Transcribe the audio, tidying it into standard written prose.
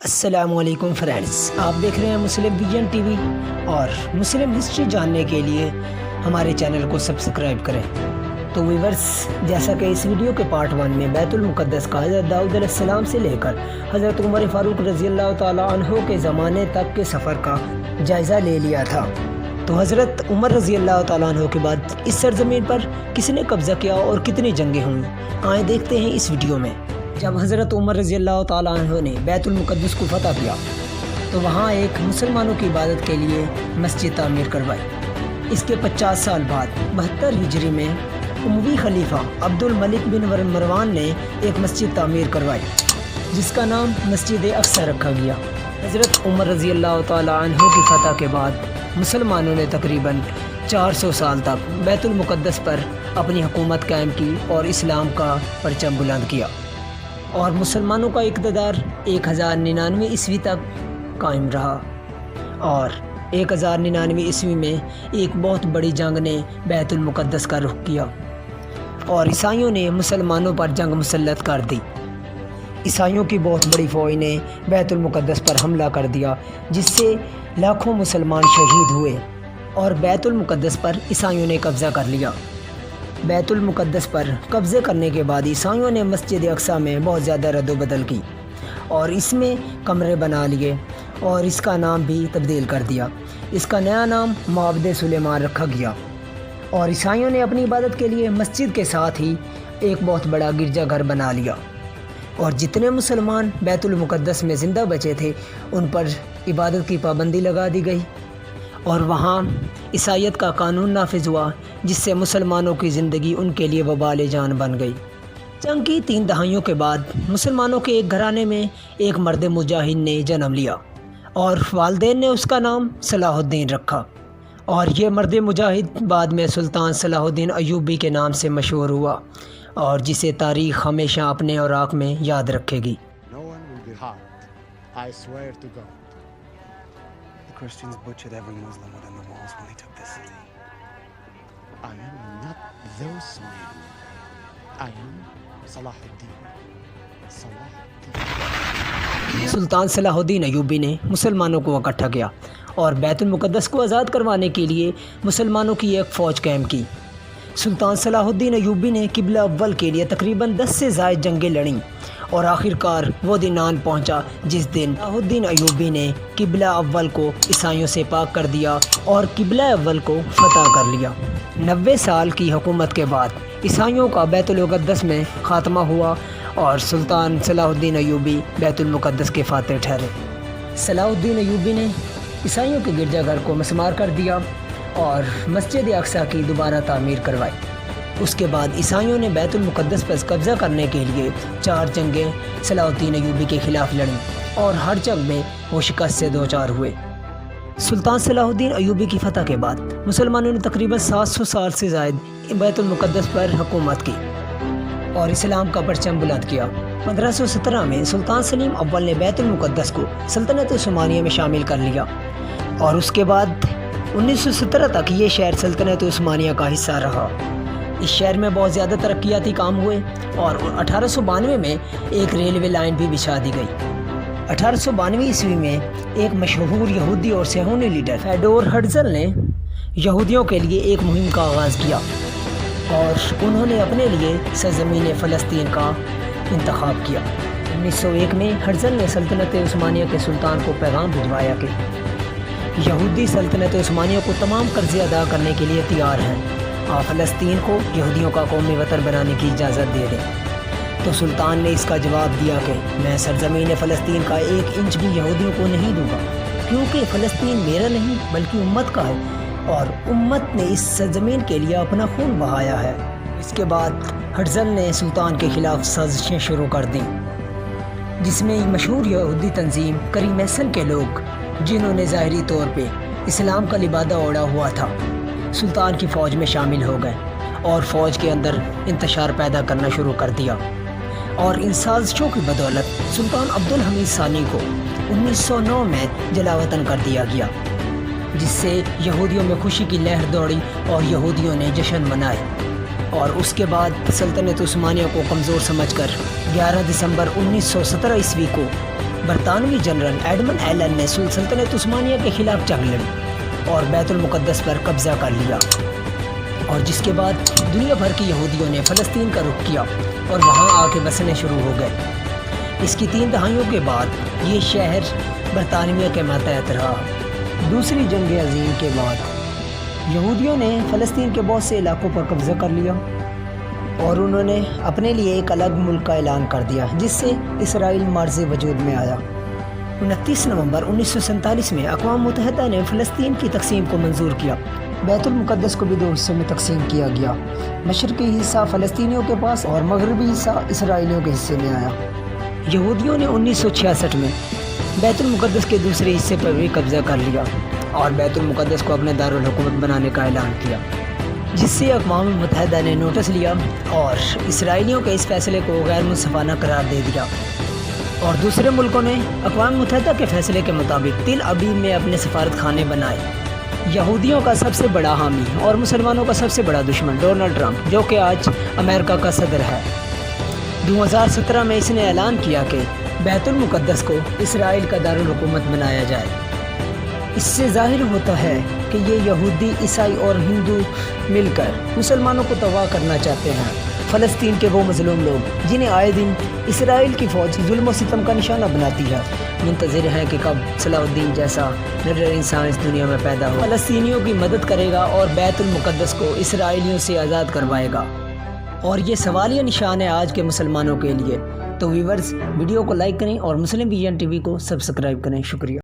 السلام علیکم فرینڈز، آپ دیکھ رہے ہیں مسلم ویژن ٹی وی اور مسلم ہسٹری جاننے کے لیے ہمارے چینل کو سبسکرائب کریں۔ تو ویورز، جیسا کہ اس ویڈیو کے پارٹ 1 میں بیت المقدس کا حضرت داؤد علیہ السلام سے لے کر حضرت عمر فاروق رضی اللہ تعالیٰ عنہ کے زمانے تک کے سفر کا جائزہ لے لیا تھا، تو حضرت عمر رضی اللہ تعالیٰ عنہ کے بعد اس سرزمین پر کس نے قبضہ کیا اور کتنی جنگیں ہوئیں، آئیں دیکھتے ہیں اس ویڈیو میں۔ جب حضرت عمر رضی اللہ تعالیٰ عنہ نے بیت المقدس کو فتح کیا تو وہاں ایک مسلمانوں کی عبادت کے لیے مسجد تعمیر کروائی۔ اس کے 50 سال بعد 72 ہجری میں اموی خلیفہ عبد الملک بن مروان نے ایک مسجد تعمیر کروائی جس کا نام مسجد اقصی رکھا گیا۔ حضرت عمر رضی اللہ تعالیٰ عنہ کی فتح کے بعد مسلمانوں نے تقریباً 400 سال تک بیت المقدس پر اپنی حکومت قائم کی اور اسلام کا پرچم بلند کیا، اور مسلمانوں کا اقتدار 1099 عیسوی تک قائم رہا، اور 1099 عیسوی میں ایک بہت بڑی جنگ نے بیت المقدس کا رخ کیا اور عیسائیوں نے مسلمانوں پر جنگ مسلط کر دی۔ عیسائیوں کی بہت بڑی فوج نے بیت المقدس پر حملہ کر دیا جس سے لاکھوں مسلمان شہید ہوئے، اور بیت المقدس پر عیسائیوں نے قبضہ کر لیا۔ بیت المقدس پر قبضے کرنے کے بعد عیسائیوں نے مسجد اقصی میں بہت زیادہ رد و بدل کی اور اس میں کمرے بنا لیے اور اس کا نام بھی تبدیل کر دیا۔ اس کا نیا نام معبد سلیمان رکھا گیا، اور عیسائیوں نے اپنی عبادت کے لیے مسجد کے ساتھ ہی ایک بہت بڑا گرجا گھر بنا لیا، اور جتنے مسلمان بیت المقدس میں زندہ بچے تھے ان پر عبادت کی پابندی لگا دی گئی، اور وہاں عیسائیت کا قانون نافذ ہوا جس سے مسلمانوں کی زندگی ان کے لیے وبال جان بن گئی۔ جنگ کی 3 دہائیوں کے بعد مسلمانوں کے ایک گھرانے میں ایک مرد مجاہد نے جنم لیا اور والدین نے اس کا نام صلاح الدین رکھا، اور یہ مرد مجاہد بعد میں سلطان صلاح الدین ایوبی کے نام سے مشہور ہوا، اور جسے تاریخ ہمیشہ اپنے اوراق میں یاد رکھے گی۔ No one will be harmed. I swear to God. The Christians butchered every Muslim within the walls when they took the city. I am not those men. I am Salah ad-Din. Salah ad-Din. سلطان صلاح الدین ایوبی نے مسلمانوں کو اکٹھا کیا اور بیت المقدس کو آزاد کروانے کے لیے مسلمانوں کی ایک فوج قائم کی۔ سلطان صلاح الدین ایوبی نے قبلہ اول کے لیے تقریباً 10 سے زائد جنگیں لڑیں، اور آخر کار وہ دن آن پہنچا جس دن صلاح الدین ایوبی نے قبلہ اول کو عیسائیوں سے پاک کر دیا اور قبلہ اول کو فتح کر لیا۔ 90 سال کی حکومت کے بعد عیسائیوں کا بیت المقدس میں خاتمہ ہوا اور سلطان صلاح الدین ایوبی بیت المقدس کے فاتح ٹھہرے۔ صلاح الدین ایوبی نے عیسائیوں کے گرجا گھر کو مسمار کر دیا اور مسجد اقصی کی دوبارہ تعمیر کروائی۔ اس کے بعد عیسائیوں نے بیت المقدس پر قبضہ کرنے کے لیے 4 جنگیں صلاح الدین ایوبی کے خلاف لڑیں، اور ہر جنگ میں وہ شکست سے دوچار ہوئے۔ سلطان صلاح الدین ایوبی کی فتح کے بعد مسلمانوں نے تقریباً 700 سال سے زائد بیت المقدس پر حکومت کی اور اسلام کا پرچم بلند کیا۔ 1517 میں سلطان سلیم اول نے بیت المقدس کو سلطنت عثمانیہ میں شامل کر لیا، اور اس کے بعد 1917 تک یہ شہر سلطنت عثمانیہ کا حصہ رہا۔ اس شہر میں بہت زیادہ ترقیاتی کام ہوئے، اور 1892 میں ایک ریلوے لائن بھی بچھا دی گئی۔ 1892 عیسوی میں ایک مشہور یہودی اور صہیونی لیڈر فیڈور ہرٹزل نے یہودیوں کے لیے ایک مہم کا آغاز کیا، اور انہوں نے اپنے لیے سرزمین فلسطین کا انتخاب کیا۔ 1901 میں ہرٹزل نے سلطنت عثمانیہ کے سلطان کو پیغام بھجوایا کہ یہودی سلطنت عثمانیہ کو تمام قرضے ادا کرنے کے لیے تیار ہیں، آپ فلسطین کو یہودیوں کا قومی وطن بنانے کی اجازت دے دیں۔ تو سلطان نے اس کا جواب دیا کہ میں سرزمین فلسطین کا 1 انچ بھی یہودیوں کو نہیں دوں گا، کیونکہ فلسطین میرا نہیں بلکہ امت کا ہے، اور امت نے اس سرزمین کے لیے اپنا خون بہایا ہے۔ اس کے بعد ہرٹزل نے سلطان کے خلاف سازشیں شروع کر دیں، جس میں مشہور یہودی تنظیم کریم میسن کے لوگ، جنہوں نے ظاہری طور پہ اسلام کا لبادہ اوڑھا ہوا تھا، سلطان کی فوج میں شامل ہو گئے اور فوج کے اندر انتشار پیدا کرنا شروع کر دیا، اور ان سازشوں کی بدولت سلطان عبد الحمید ثانی کو 1909 میں جلا وطن کر دیا گیا، جس سے یہودیوں میں خوشی کی لہر دوڑی اور یہودیوں نے جشن منائے، اور اس کے بعد سلطنت عثمانیہ کو کمزور سمجھ کر 11 دسمبر 1917 عیسوی کو برطانوی جنرل ایڈمنڈ ایلن نے سلطنت عثمانیہ کے خلاف جنگ لڑی اور بیت المقدس پر قبضہ کر لیا، اور جس کے بعد دنیا بھر کے یہودیوں نے فلسطین کا رخ کیا اور وہاں آ کے بسنے شروع ہو گئے۔ اس کی 3 دہائیوں کے بعد یہ شہر برطانیہ کے ماتحت رہا۔ دوسری جنگ عظیم کے بعد یہودیوں نے فلسطین کے بہت سے علاقوں پر قبضہ کر لیا اور انہوں نے اپنے لیے ایک الگ ملک کا اعلان کر دیا، جس سے اسرائیل مارز وجود میں آیا۔ 29 نومبر 1947 میں اقوام متحدہ نے فلسطین کی تقسیم کو منظور کیا۔ بیت المقدس کو بھی 2 حصوں میں تقسیم کیا گیا، مشرقی حصہ فلسطینیوں کے پاس اور مغربی حصہ اسرائیلیوں کے حصے میں آیا۔ یہودیوں نے 1966 میں بیت المقدس کے دوسرے حصے پر بھی قبضہ کر لیا اور بیت المقدس کو اپنے دارالحکومت بنانے کا اعلان کیا، جس سے اقوام متحدہ نے نوٹس لیا اور اسرائیلیوں کے اس فیصلے کو غیر منصفانہ قرار دے دیا، اور دوسرے ملکوں نے اقوام متحدہ کے فیصلے کے مطابق تل ابیب میں اپنے سفارت خانے بنائے۔ یہودیوں کا سب سے بڑا حامی اور مسلمانوں کا سب سے بڑا دشمن ڈونلڈ ٹرمپ، جو کہ آج امریکہ کا صدر ہے، 2017 میں اس نے اعلان کیا کہ بیت المقدس کو اسرائیل کا دارالحکومت بنایا جائے۔ اس سے ظاہر ہوتا ہے کہ یہ یہودی، عیسائی اور ہندو مل کر مسلمانوں کو تباہ کرنا چاہتے ہیں۔ فلسطین کے وہ مظلوم لوگ جنہیں آئے دن اسرائیل کی فوج ظلم و ستم کا نشانہ بناتی ہے، منتظر ہیں کہ کب صلاح الدین جیسا نڈر انسان اس دنیا میں پیدا ہو، فلسطینیوں کی مدد کرے گا اور بیت المقدس کو اسرائیلیوں سے آزاد کروائے گا۔ اور یہ سوالیہ نشان ہے آج کے مسلمانوں کے لیے۔ تو ویورز، ویڈیو کو لائک کریں اور مسلم ویژن ٹی وی کو سبسکرائب کریں۔ شکریہ۔